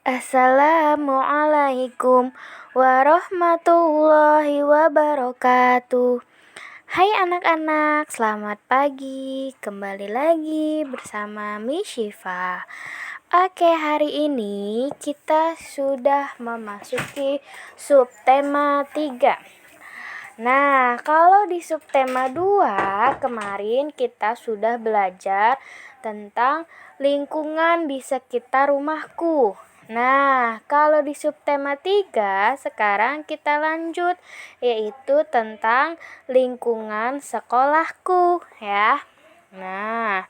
Assalamualaikum warahmatullahi wabarakatuh. Hai anak-anak, selamat pagi. Kembali lagi bersama Miss Syifa. Oke, hari ini kita sudah memasuki subtema 3. Nah, kalau di subtema 2 kemarin kita sudah belajar tentang lingkungan di sekitar rumahku. Nah, kalau di subtema 3 sekarang kita lanjut, yaitu tentang lingkungan sekolahku ya. Nah,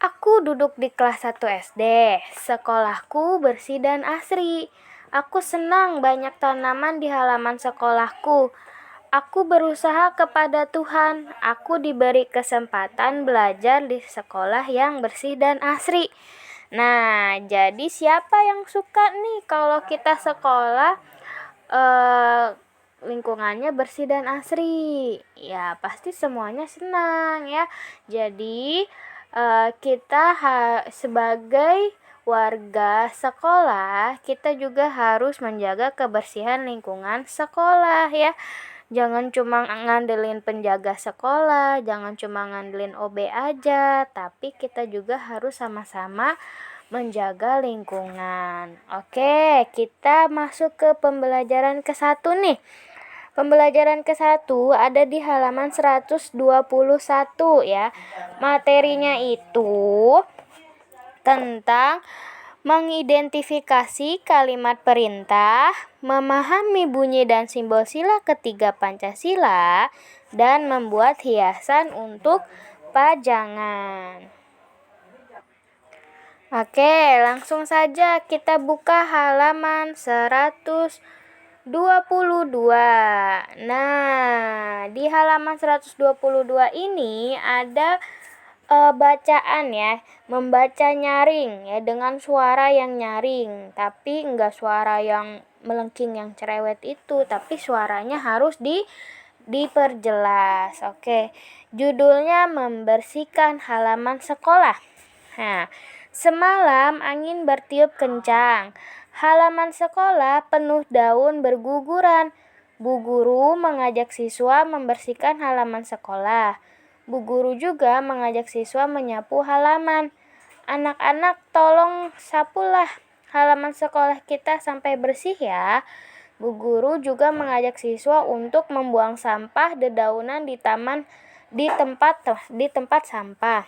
aku duduk di kelas 1 SD. Sekolahku bersih dan asri. Aku senang banyak tanaman di halaman sekolahku. Aku berusaha kepada Tuhan. Aku diberi kesempatan belajar di sekolah yang bersih dan asri. Nah, jadi siapa yang suka nih kalau kita sekolah lingkungannya bersih dan asri? Ya, pasti semuanya senang ya. Jadi kita sebagai warga sekolah, kita juga harus menjaga kebersihan lingkungan sekolah ya. Jangan cuma ngandelin penjaga sekolah, jangan cuma ngandelin OB aja, tapi kita juga harus sama-sama menjaga lingkungan. Oke, kita masuk ke pembelajaran ke-1 nih. Pembelajaran ke-1 ada di halaman 121 ya. Materinya itu tentang mengidentifikasi kalimat perintah, memahami bunyi dan simbol sila ketiga Pancasila, dan membuat hiasan untuk pajangan. Oke, langsung saja kita buka halaman 122. Nah, di halaman 122 ini ada bacaan ya, membaca nyaring ya, dengan suara yang nyaring, tapi enggak suara yang melengking yang cerewet itu, tapi suaranya harus diperjelas. Oke, judulnya membersihkan halaman sekolah. Nah, semalam angin bertiup kencang. Halaman sekolah penuh daun berguguran. Bu guru mengajak siswa membersihkan halaman sekolah. Bu guru juga mengajak siswa menyapu halaman. Anak-anak, tolong sapulah halaman sekolah kita sampai bersih ya. Bu guru juga mengajak siswa untuk membuang sampah dedaunan di tempat sampah.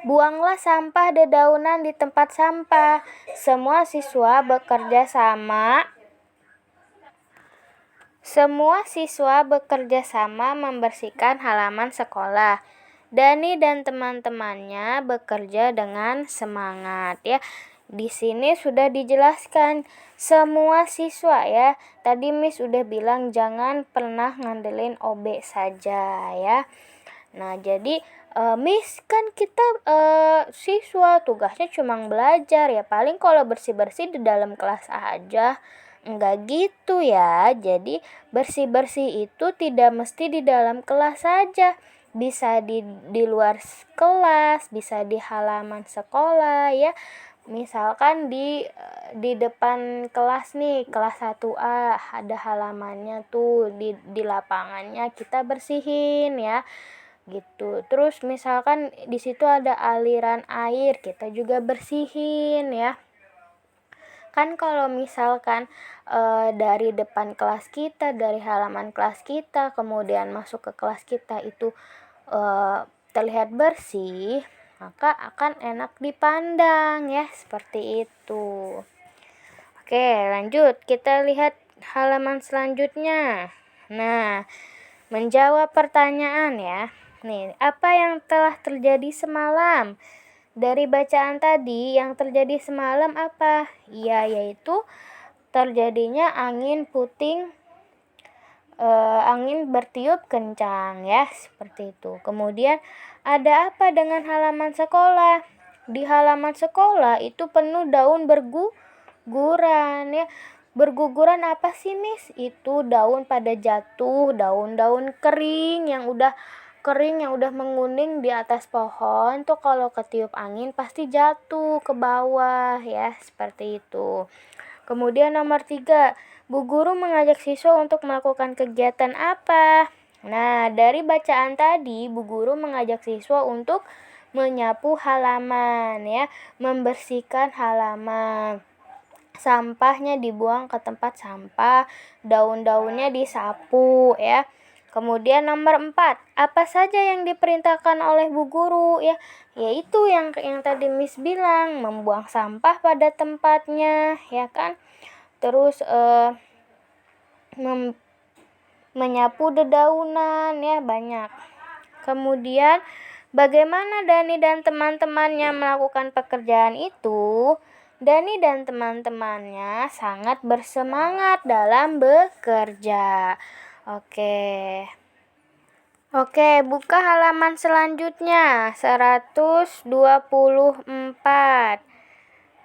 Buanglah sampah dedaunan di tempat sampah. Semua siswa bekerja sama membersihkan halaman sekolah. Dani dan teman-temannya bekerja dengan semangat ya. Di sini sudah dijelaskan semua siswa ya. Tadi Miss udah bilang jangan pernah ngandelin OB saja ya. Nah, jadi Miss kan kita siswa tugasnya cuma belajar ya, paling kalau bersih-bersih di dalam kelas aja. Enggak gitu ya. Jadi bersih-bersih itu tidak mesti di dalam kelas saja. Bisa di luar kelas, bisa di halaman sekolah ya. Misalkan di depan kelas nih, kelas 1A ada halamannya tuh, di lapangannya kita bersihin ya. Gitu. Terus misalkan di situ ada aliran air, kita juga bersihin ya. Kan kalau misalkan dari depan kelas kita, dari halaman kelas kita, kemudian masuk ke kelas kita itu terlihat bersih, maka akan enak dipandang ya, seperti itu. Oke, lanjut kita lihat halaman selanjutnya. Nah, menjawab pertanyaan ya. Nih, apa yang telah terjadi semalam? Dari bacaan tadi, yang terjadi semalam apa? Ya, yaitu terjadinya angin bertiup kencang ya, seperti itu. Kemudian ada apa dengan halaman sekolah? Di halaman sekolah itu penuh daun berguguran ya. Berguguran apa sih, Miss? Itu daun pada jatuh, daun-daun kering yang udah kering yang udah menguning di atas pohon tuh kalau ketiup angin pasti jatuh ke bawah ya, seperti itu. Kemudian nomor 3, Bu Guru mengajak siswa untuk melakukan kegiatan apa? Nah, dari bacaan tadi, Bu Guru mengajak siswa untuk menyapu halaman ya, membersihkan halaman. Sampahnya dibuang ke tempat sampah, daun-daunnya disapu ya. Kemudian nomor 4, apa saja yang diperintahkan oleh Bu Guru ya? Yaitu yang tadi Miss bilang, membuang sampah pada tempatnya ya kan. Terus menyapu dedaunan ya, banyak. Kemudian bagaimana Dani dan teman-temannya melakukan pekerjaan itu? Dani dan teman-temannya sangat bersemangat dalam bekerja. Oke, buka halaman selanjutnya 124.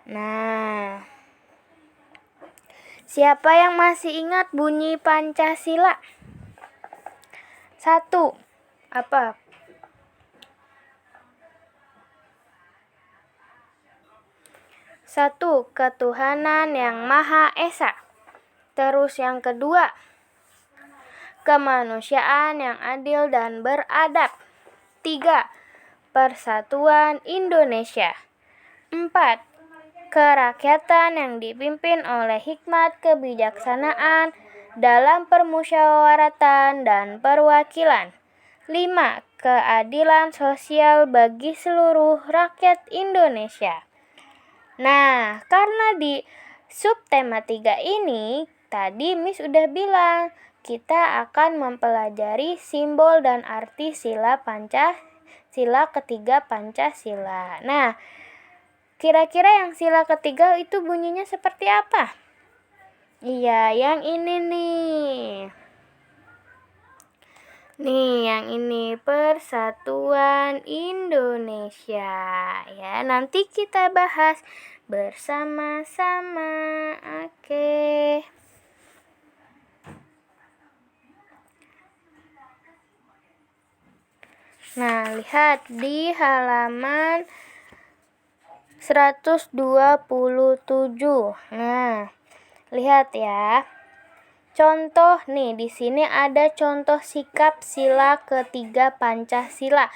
Nah, siapa yang masih ingat bunyi Pancasila? 1. Apa? 1. Ketuhanan yang Maha Esa. Terus yang kedua, kemanusiaan yang adil dan beradab. 3. Persatuan Indonesia. 4. Kerakyatan yang dipimpin oleh hikmat kebijaksanaan dalam permusyawaratan dan perwakilan. 5. Keadilan sosial bagi seluruh rakyat Indonesia. Nah, karena di subtema 3 ini, tadi Miss udah bilang, kita akan mempelajari simbol dan arti sila ketiga Pancasila. Nah, kira-kira yang sila ketiga itu bunyinya seperti apa? Iya, yang ini nih. Nih, yang ini Persatuan Indonesia ya. Nanti kita bahas bersama-sama. Oke. Nah, lihat di halaman 127. Nah, lihat ya. Contoh nih, di sini ada contoh sikap sila ketiga Pancasila.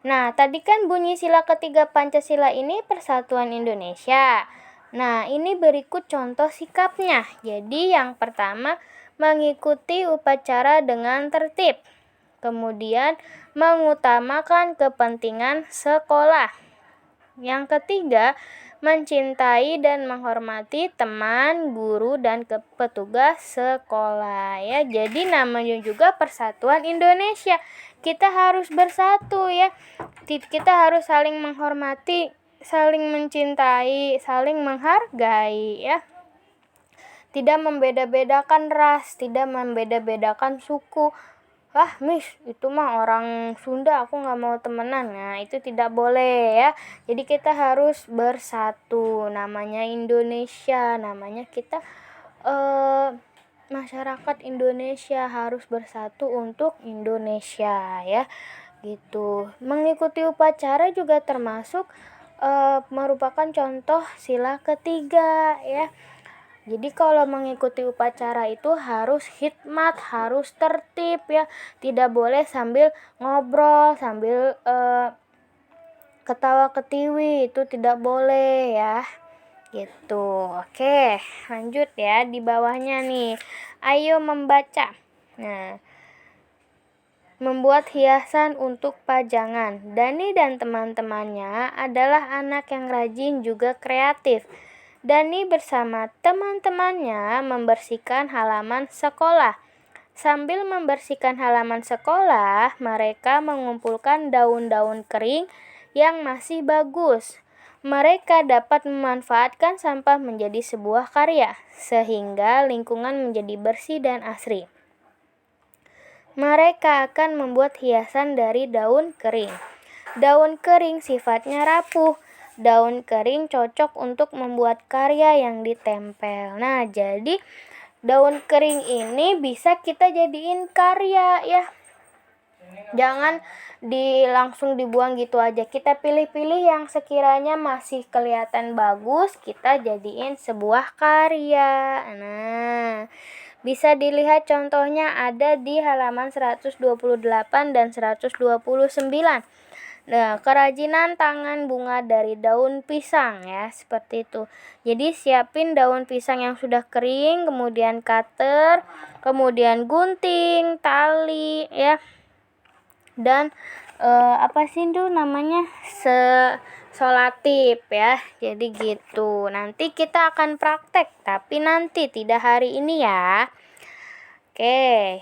Nah, tadi kan bunyi sila ketiga Pancasila ini Persatuan Indonesia. Nah, ini berikut contoh sikapnya. Jadi, yang pertama, mengikuti upacara dengan tertib. Kemudian, mengutamakan kepentingan sekolah. Yang ketiga, mencintai dan menghormati teman, guru, dan petugas sekolah ya. Jadi namanya juga Persatuan Indonesia. Kita harus bersatu ya. Kita harus saling menghormati, saling mencintai, saling menghargai ya. Tidak membeda-bedakan ras, tidak membeda-bedakan suku. Miss, itu mah orang Sunda, aku gak mau temenan. Nah, itu tidak boleh ya. Jadi kita harus bersatu. Namanya Indonesia, namanya kita masyarakat Indonesia harus bersatu untuk Indonesia ya. Gitu. Mengikuti upacara juga termasuk merupakan contoh sila ketiga ya. Jadi kalau mengikuti upacara itu harus hikmat, harus tertib ya. Tidak boleh sambil ngobrol, sambil ketawa ketiwi, itu tidak boleh ya. Gitu. Oke, lanjut ya di bawahnya nih. Ayo membaca. Nah, membuat hiasan untuk pajangan. Dani dan teman-temannya adalah anak yang rajin juga kreatif. Dani bersama teman-temannya membersihkan halaman sekolah. Sambil membersihkan halaman sekolah, mereka mengumpulkan daun-daun kering yang masih bagus. Mereka dapat memanfaatkan sampah menjadi sebuah karya, sehingga lingkungan menjadi bersih dan asri. Mereka akan membuat hiasan dari daun kering. Daun kering sifatnya rapuh. Daun kering cocok untuk membuat karya yang ditempel. Nah, jadi daun kering ini bisa kita jadiin karya ya. Jangan langsung dibuang gitu aja. Kita pilih-pilih yang sekiranya masih kelihatan bagus, kita jadiin sebuah karya. Nah, bisa dilihat contohnya ada di halaman 128 dan 129. Nah, kerajinan tangan bunga dari daun pisang ya, seperti itu. Jadi siapin daun pisang yang sudah kering, kemudian cutter, kemudian gunting, tali ya. Dan apa sih itu namanya? Solatip ya. Jadi gitu. Nanti kita akan praktek, tapi nanti tidak hari ini ya. Oke.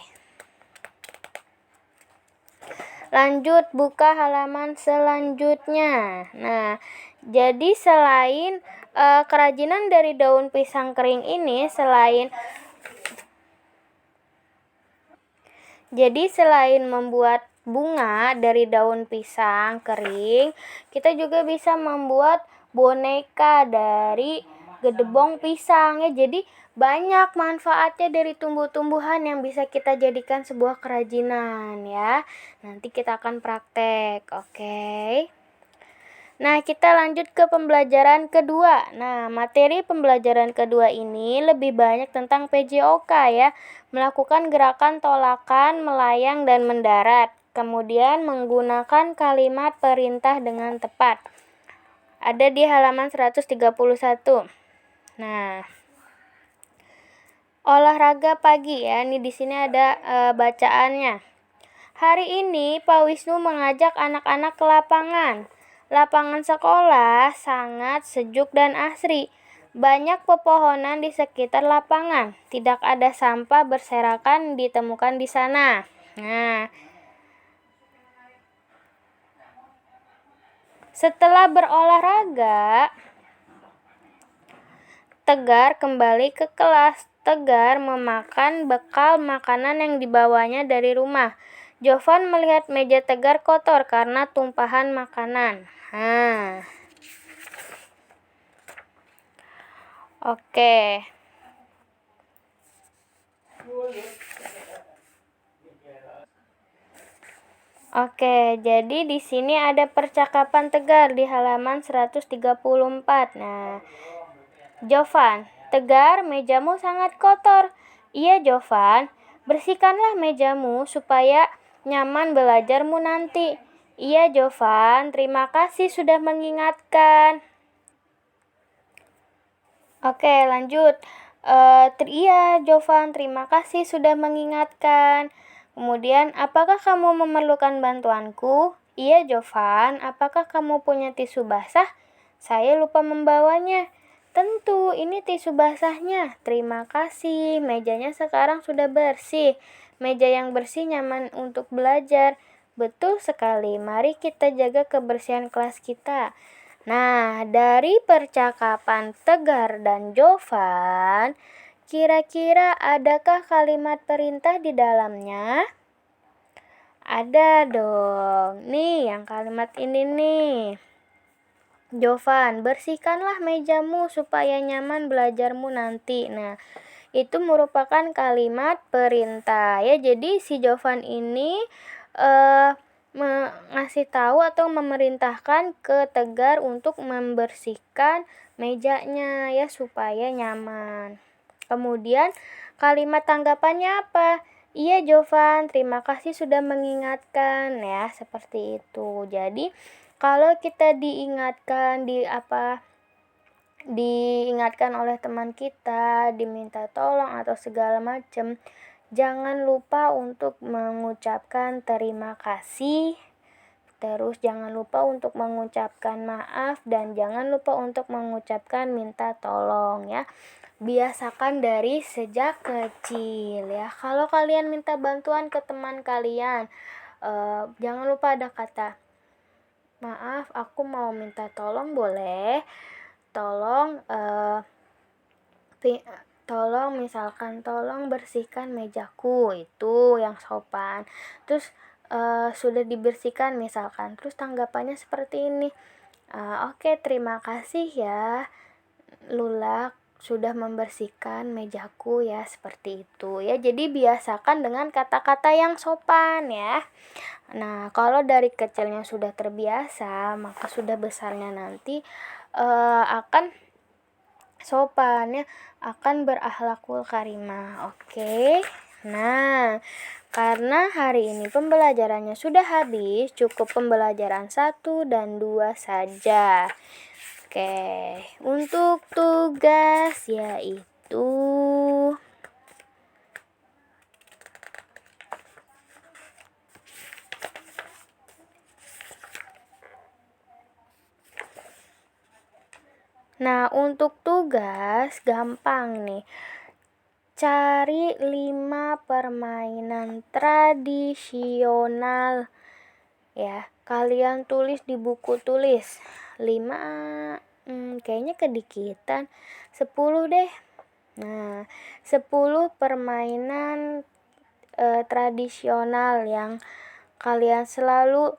Lanjut buka halaman selanjutnya. Nah, jadi selain kerajinan dari daun pisang kering ini, selain membuat bunga dari daun pisang kering, kita juga bisa membuat boneka dari gedebong pisang ya. Jadi banyak manfaatnya dari tumbuh-tumbuhan yang bisa kita jadikan sebuah kerajinan ya. Nanti kita akan praktek, oke? Nah, kita lanjut ke pembelajaran kedua. Nah, materi pembelajaran kedua ini lebih banyak tentang PJOK ya. Melakukan gerakan tolakan, melayang, dan mendarat. Kemudian menggunakan kalimat perintah dengan tepat. Ada di halaman 131. Nah, olahraga pagi ya. Ini di sini ada bacaannya. Hari ini Pak Wisnu mengajak anak-anak ke lapangan. Lapangan sekolah sangat sejuk dan asri. Banyak pepohonan di sekitar lapangan. Tidak ada sampah berserakan ditemukan di sana. Nah, setelah berolahraga, Tegar kembali ke kelas. Tegar memakan bekal makanan yang dibawanya dari rumah. Jovan melihat meja Tegar kotor karena tumpahan makanan. Oke. Oke, jadi di sini ada percakapan Tegar di halaman 134. Nah, Jovan, Tegar, mejamu sangat kotor. Iya, Jovan, bersihkanlah mejamu supaya nyaman belajarmu nanti. Iya, Jovan, terima kasih sudah mengingatkan. Oke, lanjut. Iya, Jovan, terima kasih sudah mengingatkan. Kemudian, apakah kamu memerlukan bantuanku? Iya, Jovan, apakah kamu punya tisu basah? Saya lupa membawanya. Tentu, ini tisu basahnya. Terima kasih, mejanya sekarang sudah bersih. Meja yang bersih nyaman untuk belajar. Betul sekali, mari kita jaga kebersihan kelas kita. Nah, dari percakapan Tegar dan Jovan, kira-kira adakah kalimat perintah di dalamnya? Ada dong. Nih, yang kalimat ini nih. Jovan, bersihkanlah mejamu supaya nyaman belajarmu nanti. Nah, itu merupakan kalimat perintah ya. Jadi si Jovan ini ngasih tahu atau memerintahkan ke Tegar untuk membersihkan mejanya ya supaya nyaman. Kemudian kalimat tanggapannya apa? Iya Jovan, terima kasih sudah mengingatkan ya, seperti itu. Jadi kalau kita diingatkan oleh teman kita, diminta tolong atau segala macam, jangan lupa untuk mengucapkan terima kasih. Terus jangan lupa untuk mengucapkan maaf dan jangan lupa untuk mengucapkan minta tolong ya. Biasakan dari sejak kecil ya. Kalau kalian minta bantuan ke teman kalian, jangan lupa ada kata maaf, aku mau minta tolong boleh? Tolong bersihkan mejaku, itu yang sopan. Terus sudah dibersihkan misalkan, terus tanggapannya seperti ini, oke, terima kasih ya Lula, sudah membersihkan mejaku ya, seperti itu ya. Jadi biasakan dengan kata-kata yang sopan ya. Nah, kalau dari kecilnya sudah terbiasa, maka sudah besarnya nanti akan sopan ya, akan berakhlakul karimah. Oke. Nah, karena hari ini pembelajarannya sudah habis, cukup pembelajaran 1 dan 2 saja. Oke, untuk tugas yaitu Nah, untuk tugas gampang nih. Cari 5 permainan tradisional ya. Kalian tulis di buku tulis. 5 kayaknya kedikitan. 10 deh. Nah, 10 permainan tradisional yang kalian selalu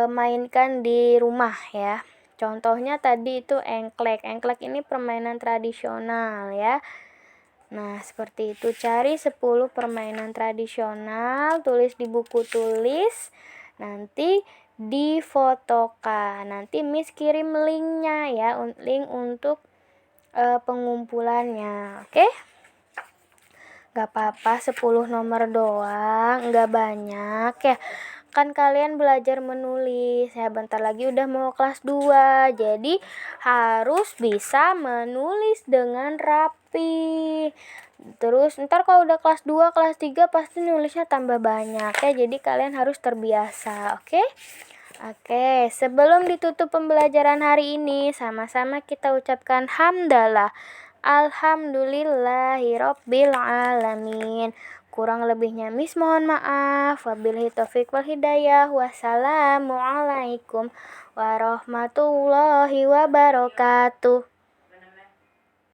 mainkan di rumah ya. Contohnya tadi itu engklek. Engklek ini permainan tradisional ya. Nah, seperti itu. Cari 10 permainan tradisional, tulis di buku tulis, nanti difotokan. Nanti Miss kirim linknya ya, link untuk pengumpulannya. Oke? Gak apa-apa, 10 nomor doang, gak banyak ya. Kan kalian belajar menulis ya, bentar lagi udah mau kelas 2, jadi harus bisa menulis dengan rapi. Terus ntar kalau udah kelas 2, kelas 3 pasti nulisnya tambah banyak ya, jadi kalian harus terbiasa. Oke? Oke, sebelum ditutup pembelajaran hari ini, sama-sama kita ucapkan hamdalah. Alhamdulillahirabbil alamin. Kurang lebihnya Miss mohon maaf. Wabillahi taufik wal hidayah. Wassalamualaikum warahmatullahi wabarakatuh.